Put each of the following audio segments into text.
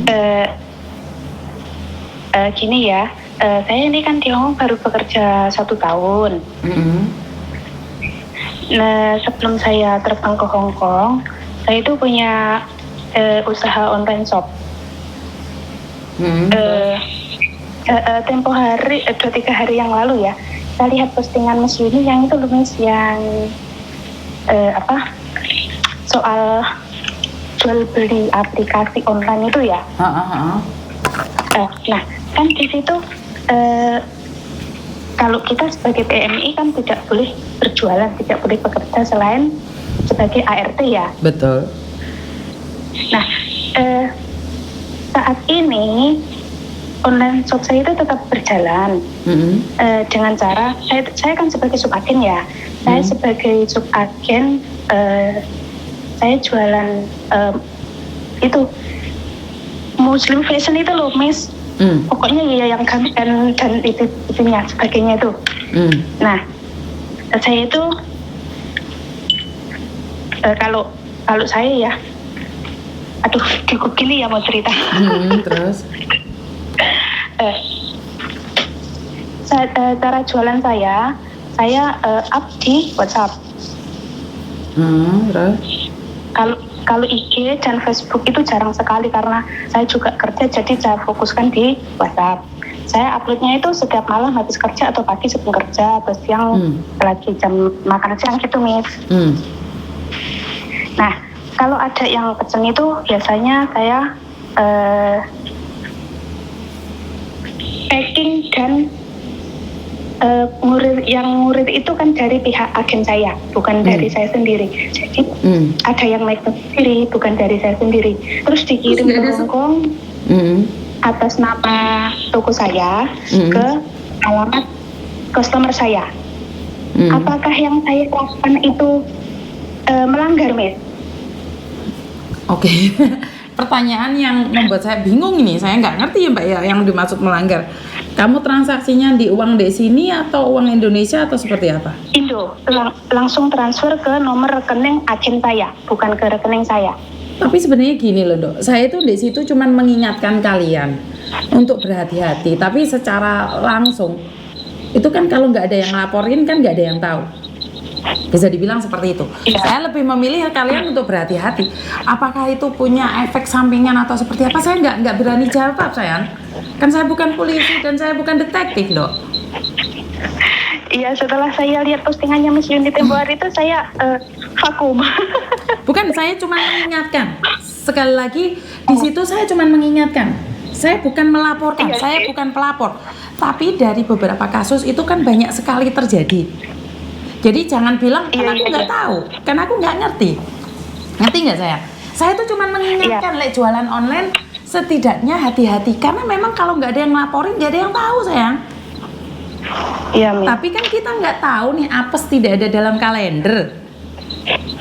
Eh, Gini ya, saya ini kan di Hongkong baru bekerja 1 tahun. Nah, sebelum saya terbang ke Hongkong, saya itu punya usaha online shop. Tempo hari 2-3 hari yang lalu ya, saya lihat postingan Mas Yuni yang itu loh Mas, yang soal jual beli aplikasi online itu ya. Nah, kan di situ kalau kita sebagai PMI kan tidak boleh berjualan, tidak boleh bekerja selain sebagai ART ya. Betul. Nah, saat ini online shop saya itu tetap berjalan dengan cara saya kan sebagai subagen ya. Saya sebagai subagen saya jualan itu Muslim fashion itu loh Miss. Pokoknya ya yang gambar dan itunya sebagainya itu. Nah, saya itu kalau saya ya, aduh cukup gini ya mau cerita. Terus? Cara jualan saya up di WhatsApp. Terus? Kalau IG dan Facebook itu jarang sekali karena saya juga kerja, jadi saya fokuskan di WhatsApp. Saya uploadnya itu setiap malam habis kerja atau pagi sebelum kerja atau siang lagi jam makan siang gitu Miss. Nah, kalau ada yang pesen itu biasanya saya packing dan ngurir itu kan dari pihak agen saya, bukan dari saya sendiri. Jadi ada yang make sendiri, bukan dari saya sendiri. Terus dikirim ke Hongkong atas nama toko saya ke alamat customer saya. Apakah yang saya lakukan itu melanggar, Miss? Oke. Pertanyaan yang membuat saya bingung ini, saya nggak ngerti ya Mbak ya yang dimaksud melanggar. Kamu transaksinya di uang di sini atau uang Indonesia atau seperti apa? Indo, langsung transfer ke nomor rekening agen saya, bukan ke rekening saya. Tapi sebenarnya gini loh Dok, saya itu di situ cuma mengingatkan kalian untuk berhati-hati. Tapi secara langsung, itu kan kalau nggak ada yang laporin kan nggak ada yang tahu. Bisa dibilang seperti itu. Ya. Saya lebih memilih kalian untuk berhati-hati. Apakah itu punya efek sampingan atau seperti apa? Saya nggak berani jawab sayang. Kan saya bukan polisi dan saya bukan detektif Dok. Iya, setelah saya lihat postingannya Miss Yuni tempo hari itu saya vakum. Bukan, saya cuma mengingatkan. Sekali lagi di situ saya cuma mengingatkan. Saya bukan melaporkan, saya bukan pelapor. Tapi dari beberapa kasus itu kan banyak sekali terjadi. Jadi jangan bilang kan aku nggak tahu, kan aku nggak ngerti. Ngerti nggak saya? Saya tuh cuma mengingatkan lek jualan online setidaknya hati-hati karena memang kalau nggak ada yang laporin nggak ada yang tahu sayang. Iya, tapi kan kita nggak tahu nih apes tidak ada dalam kalender.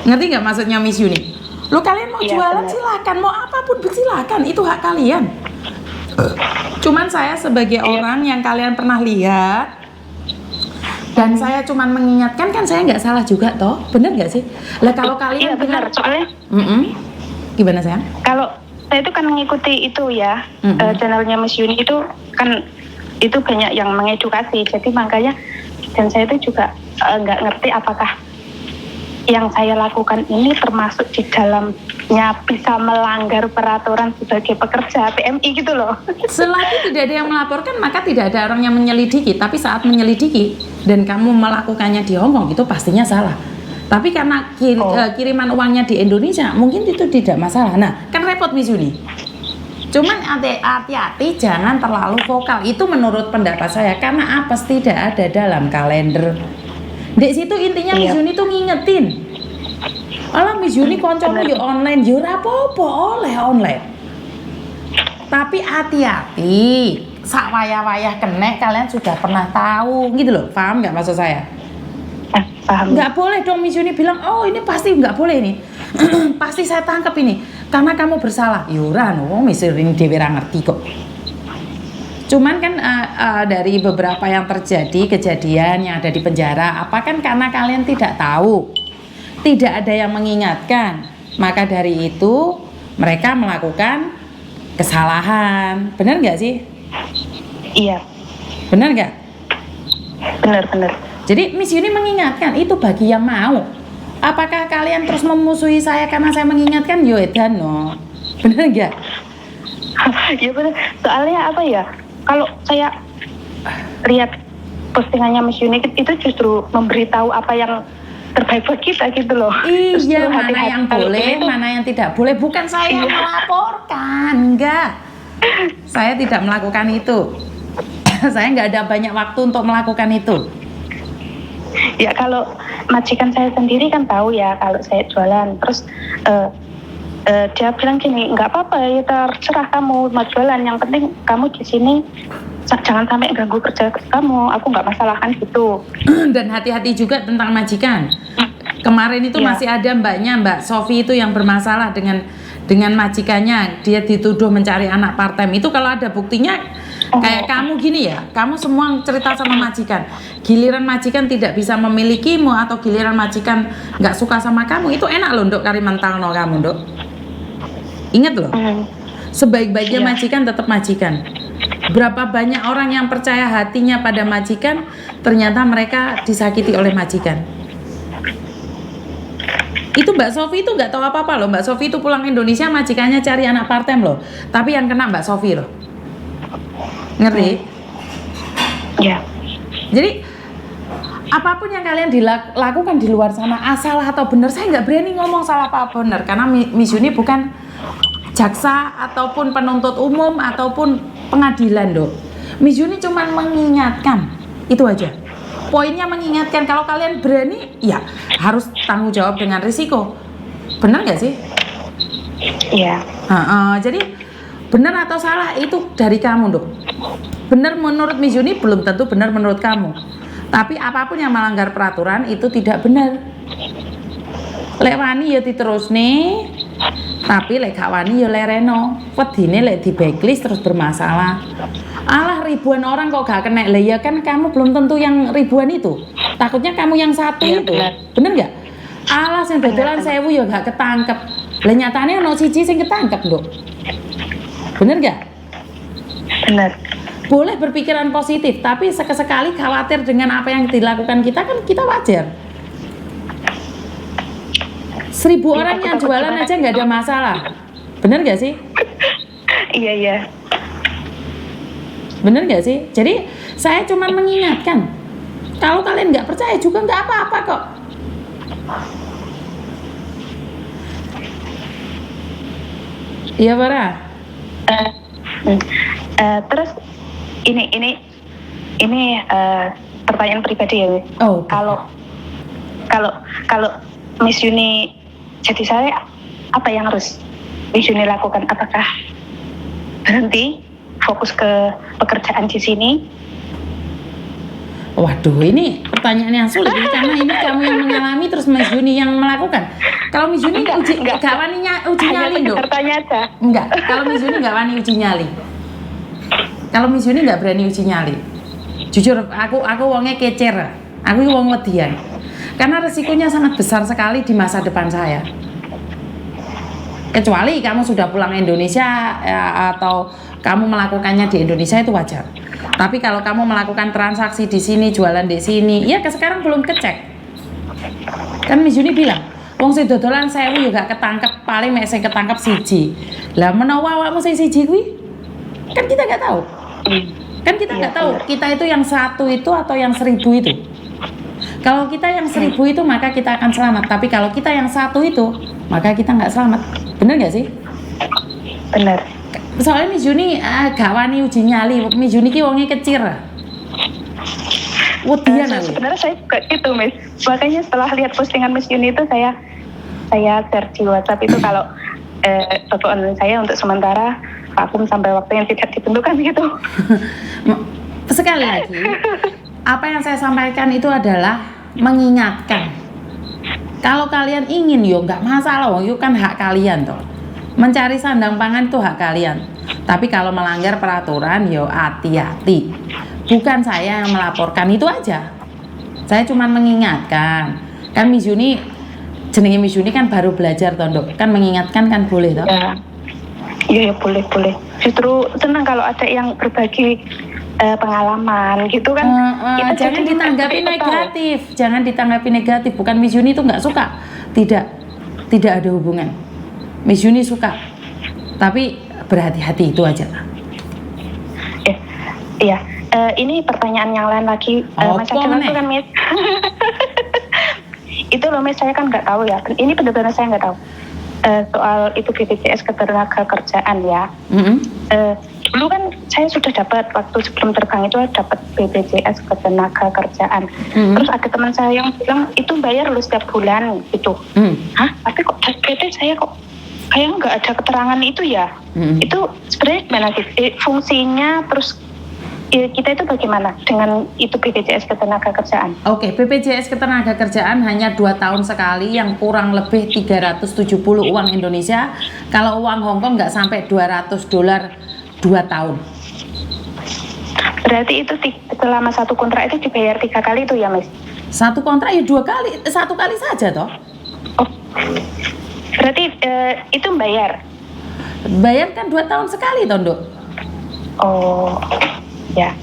Ngerti nggak maksudnya Miss Yuni? Lo kalian mau jualan silakan, mau apapun silakan, itu hak kalian. Cuman saya sebagai orang yang kalian pernah lihat dan saya cuman mengingatkan kan saya nggak salah juga toh, bener nggak sih? Lah kalau kalian benar soalnya. Gimana sayang? Kalau saya itu kan mengikuti itu ya, channelnya Miss Yuni itu kan itu banyak yang mengedukasi, jadi makanya dan saya itu juga nggak ngerti apakah yang saya lakukan ini termasuk di dalamnya bisa melanggar peraturan sebagai pekerja PMI gitu loh. Selagi tidak ada yang melaporkan maka tidak ada orang yang menyelidiki, tapi saat menyelidiki dan kamu melakukannya di Hongkong itu pastinya salah. Tapi karena kiriman uangnya di Indonesia mungkin itu tidak masalah. Nah kan repot Miss Yuni. Cuman hati-hati jangan terlalu vokal, itu menurut pendapat saya karena apes tidak ada dalam kalender. Di situ intinya Miss Yuni tuh ngingetin. Alah Miss Yuni koncomu yo online, yo ora apa-apa oleh online. Tapi hati-hati, sak wayah-wayah kenek kalian sudah pernah tahu gitu loh. Paham nggak maksud saya? Paham. Nggak boleh dong Miss Yuni bilang, oh ini pasti nggak boleh nih. Pasti saya tangkap ini karena kamu bersalah. Yura no, Miss Yuni dewe ra ngerti kok. Cuman kan dari beberapa yang terjadi kejadian yang ada di penjara, apa kan karena kalian tidak tahu, tidak ada yang mengingatkan, maka dari itu mereka melakukan kesalahan. Benar nggak sih? Iya. Benar nggak? Benar. Jadi Miss Yuni mengingatkan itu bagi yang mau. Apakah kalian terus memusuhi saya karena saya mengingatkan? Yo edan no. Benar nggak? Ya benar. Soalnya apa ya? Kalau saya lihat postingannya Miss Yuni itu justru memberitahu apa yang terbaik buat kita gitu loh. Iya, Justru mana yang boleh, mana yang tidak boleh. Bukan saya yang melaporkan, enggak. Saya tidak melakukan itu. Saya nggak ada banyak waktu untuk melakukan itu. Ya kalau majikan saya sendiri kan tahu ya kalau saya jualan. Terus dia bilang gini, nggak apa-apa ya terserah kamu mau jualan. Yang penting kamu di sini jangan sampai ganggu kerja kamu. Aku nggak masalah kan gitu. Dan hati-hati juga tentang majikan. Kemarin itu masih ada Mbak Sofi itu yang bermasalah dengan majikannya. Dia dituduh mencari anak part-time. Itu kalau ada buktinya kayak kamu gini ya, kamu semua cerita sama majikan. Giliran majikan tidak bisa memilikimu atau giliran majikan nggak suka sama kamu, itu enak loh Nduk Kalimantan no kamu Nduk. Ingat loh, sebaik-baiknya majikan tetap majikan. Berapa banyak orang yang percaya hatinya pada majikan, ternyata mereka disakiti oleh majikan. Itu Mbak Sofi itu nggak tahu apa-apa loh. Mbak Sofi itu pulang Indonesia, majikannya cari anak part-time loh. Tapi yang kena Mbak Sofi loh. Ngerti? Ya. Jadi apapun yang kalian dilakukan di luar sana, salah atau benar, saya nggak berani ngomong salah apa benar karena Miss Yuni bukan jaksa ataupun penuntut umum ataupun pengadilan Dok. Miss Yuni cuma mengingatkan, itu aja. Poinnya mengingatkan kalau kalian berani, ya harus tanggung jawab dengan risiko. Benar nggak sih? Iya. Jadi benar atau salah itu dari kamu Dok. Benar menurut Miss Yuni belum tentu benar menurut kamu. Tapi apapun yang melanggar peraturan itu tidak benar. Lek wani ya diterus nih, tapi lek gak wani ya lereno. Wedine lek di backlist terus bermasalah. Alah ribuan orang kok gak kena. Lah ya kan kamu belum tentu yang ribuan itu. Takutnya kamu yang satu ya, itu. Bener nggak? Alah sing dodolan 1000 ya gak ketangkep. Lah nyatane ono siji sing ketangkep, Nduk. Bener nggak? Bener. Boleh berpikiran positif, tapi sekali khawatir dengan apa yang dilakukan kita kan kita wajar. 1000 orang yang jualan aja nggak ada masalah, bener nggak sih? Iya. Bener nggak sih? Jadi saya cuma mengingatkan, kalau kalian nggak percaya juga nggak apa-apa kok. Iya Farah. Terus ini pertanyaan pribadi ya. Oh. Kalau Miss Yuni jadi saya, apa yang harus Miss Yuni lakukan? Apakah berhenti fokus ke pekerjaan di sini? Waduh, ini pertanyaan yang sulit karena ini kamu yang mengalami terus Miss Yuni yang melakukan. Kalau Miss Yuni gak wani uji nyali Dok. Aja. Enggak, kalau Miss Yuni gak wani uji nyali. Kalau Miss Yuni nggak berani uji nyali. Jujur, aku wongnya kecer. Aku wong wedian. Karena resikonya sangat besar sekali di masa depan saya. Kecuali kamu sudah pulang Indonesia ya, atau kamu melakukannya di Indonesia itu wajar. Tapi kalau kamu melakukan transaksi di sini, jualan di sini, ya sekarang belum kecek. Kan Miss Yuni bilang, wong sing dodolan 1000 ya gak ketangkep, paling mek sing ketangkep siji. Lah menawa awakmu sing siji kuwi kan kita nggak tahu. Kan kita nggak tahu kita itu yang 1 itu atau yang 1000 itu. Kalau kita yang 1000 itu maka kita akan selamat. Tapi kalau kita yang 1 itu maka kita nggak selamat. Bener nggak sih? Bener. Soalnya Miss Yuni gak wani uji nyali. Miss Yuni ki wongnya kecil. Wedian aku. Sebenarnya saya juga gitu Miss. Makanya setelah lihat postingan Miss Yuni itu saya share di WhatsApp itu kalau toko online saya untuk sementara vakum sampai waktu yang tidak ditentukan gitu. Sekali lagi, apa yang saya sampaikan itu adalah mengingatkan. Kalau kalian ingin, yo nggak masalah, yo kan hak kalian toh. Mencari sandang pangan itu hak kalian. Tapi kalau melanggar peraturan, yo hati-hati. Bukan saya yang melaporkan, itu aja. Saya cuma mengingatkan. Kan Miss Yuni, jenenge Miss Yuni kan baru belajar toh, Dok. Kan mengingatkan kan boleh toh? Iya, ya, boleh, boleh. Justru senang kalau ada yang berbagi pengalaman gitu kan. Kita Jangan jadi ditanggapi lebih tahu. negatif, jangan ditanggapi negatif. Bukan Miss Yuni itu nggak suka, tidak ada hubungan. Miss Yuni suka, tapi berhati-hati itu aja lah. Iya, ini pertanyaan yang lain lagi. Masa depan itu kan, Miss. Itu loh, Miss, saya kan nggak tahu ya. Ini benar-benar saya nggak tahu. Soal itu BPJS Ketenagakerjaan ya. Dulu kan saya sudah dapat waktu sebelum terbang itu dapat BPJS Ketenagakerjaan. Terus ada teman saya yang bilang itu bayar loh setiap bulan gitu. Hah? Tapi kok PT saya kok kayak nggak ada keterangan itu ya? Itu sebenarnya gimana sih fungsinya? Terus kita itu bagaimana dengan itu BPJS Ketenagakerjaan? Oke, BPJS Ketenagakerjaan hanya 2 tahun sekali yang kurang lebih 370 uang Indonesia. Kalau uang Hongkong nggak sampai $200 2 tahun. Berarti itu selama satu kontrak itu dibayar 3 kali itu ya, Mas? Satu kontrak ya 2 kali, 1 kali saja toh. Oh, berarti itu bayar? Bayar kan 2 tahun sekali toh, Nduk. Oh, ya.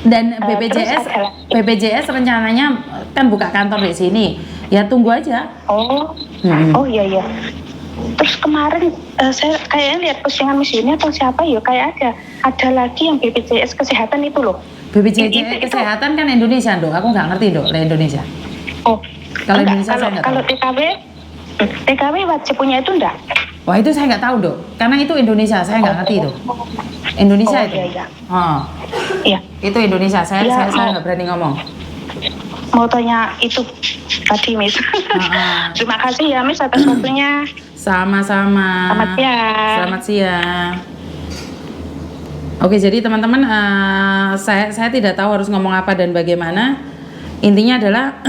Dan BPJS rencananya kan buka kantor di sini. Ya tunggu aja. Oh, oh iya iya. Terus kemarin saya kayaknya lihat postingan Miss Yuni atau siapa ya, kayak ada lagi yang BPJS Kesehatan itu loh. BPJS Kesehatan kan Indonesia, Nduk. Aku nggak ngerti, Nduk, Indonesia. Oh, kalau Indonesia saya nggak tahu. Kalau TKW wajib punya itu enggak? Wah, itu saya nggak tahu, Nduk. Karena itu Indonesia, saya nggak ngerti itu. Indonesia itu. Iya. Iya. Itu Indonesia. Saya nggak berani ngomong. Mau tanya itu tadi, Miss. Terima kasih ya, Miss, atas waktunya. Sama-sama. Selamat siang. Selamat siang. Oke, jadi teman-teman, saya tidak tahu harus ngomong apa dan bagaimana. Intinya adalah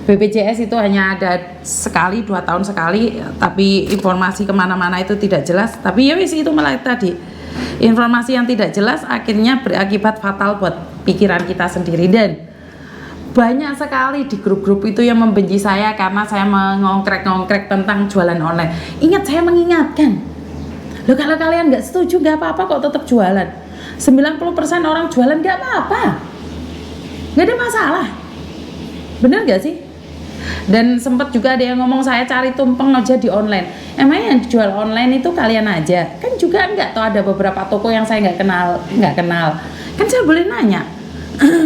BPJS itu hanya ada sekali, 2 tahun sekali, tapi informasi kemana-mana itu tidak jelas. Tapi ya wis, itu malah tadi informasi yang tidak jelas akhirnya berakibat fatal buat pikiran kita sendiri. Dan banyak sekali di grup-grup itu yang membenci saya karena saya mengongkrek-ngongkrek tentang jualan online. Ingat, saya mengingatkan, loh, kalau kalian nggak setuju nggak apa-apa kok, tetap jualan. 90% orang jualan nggak apa-apa, nggak ada masalah, bener nggak sih? Dan sempat juga ada yang ngomong saya cari tumpeng aja di online. Emangnya yang dijual online itu kalian aja? Kan juga nggak tahu, ada beberapa toko yang saya nggak kenal. Kan saya boleh nanya.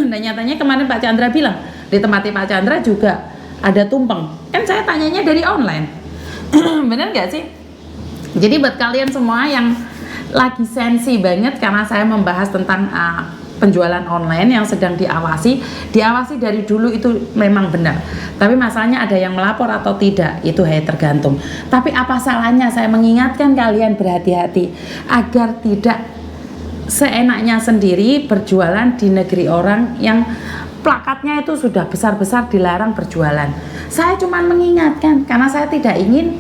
Dan nyatanya kemarin Pak Chandra bilang di tempatnya Pak Chandra juga ada tumpeng. Kan saya tanyanya dari online. Bener nggak sih? Jadi buat kalian semua yang lagi sensi banget karena saya membahas tentang penjualan online yang sedang diawasi dari dulu, itu memang benar. Tapi masalahnya ada yang melapor atau tidak, itu tergantung. Tapi apa salahnya saya mengingatkan kalian berhati-hati agar tidak seenaknya sendiri berjualan di negeri orang yang plakatnya itu sudah besar-besar dilarang berjualan. Saya cuma mengingatkan karena saya tidak ingin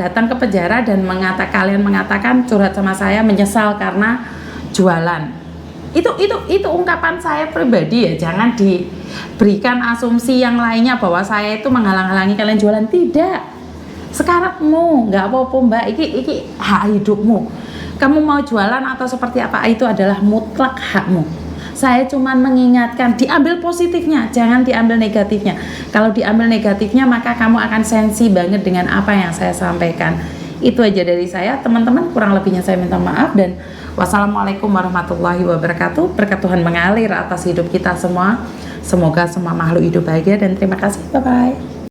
datang ke penjara dan kalian mengatakan curhat sama saya menyesal karena jualan. Itu ungkapan saya pribadi ya, jangan diberikan asumsi yang lainnya bahwa saya itu menghalang-halangi kalian jualan. Tidak, sekarangmu nggak apa-apa, Mbak, iki hak hidupmu. Kamu mau jualan atau seperti apa, itu adalah mutlak hakmu. Saya cuma mengingatkan, diambil positifnya, jangan diambil negatifnya. Kalau diambil negatifnya, maka kamu akan sensi banget dengan apa yang saya sampaikan. Itu aja dari saya, teman-teman. Kurang lebihnya saya minta maaf, dan wassalamualaikum warahmatullahi wabarakatuh. Berkat Tuhan mengalir atas hidup kita semua. Semoga semua makhluk hidup bahagia, dan terima kasih. Bye-bye.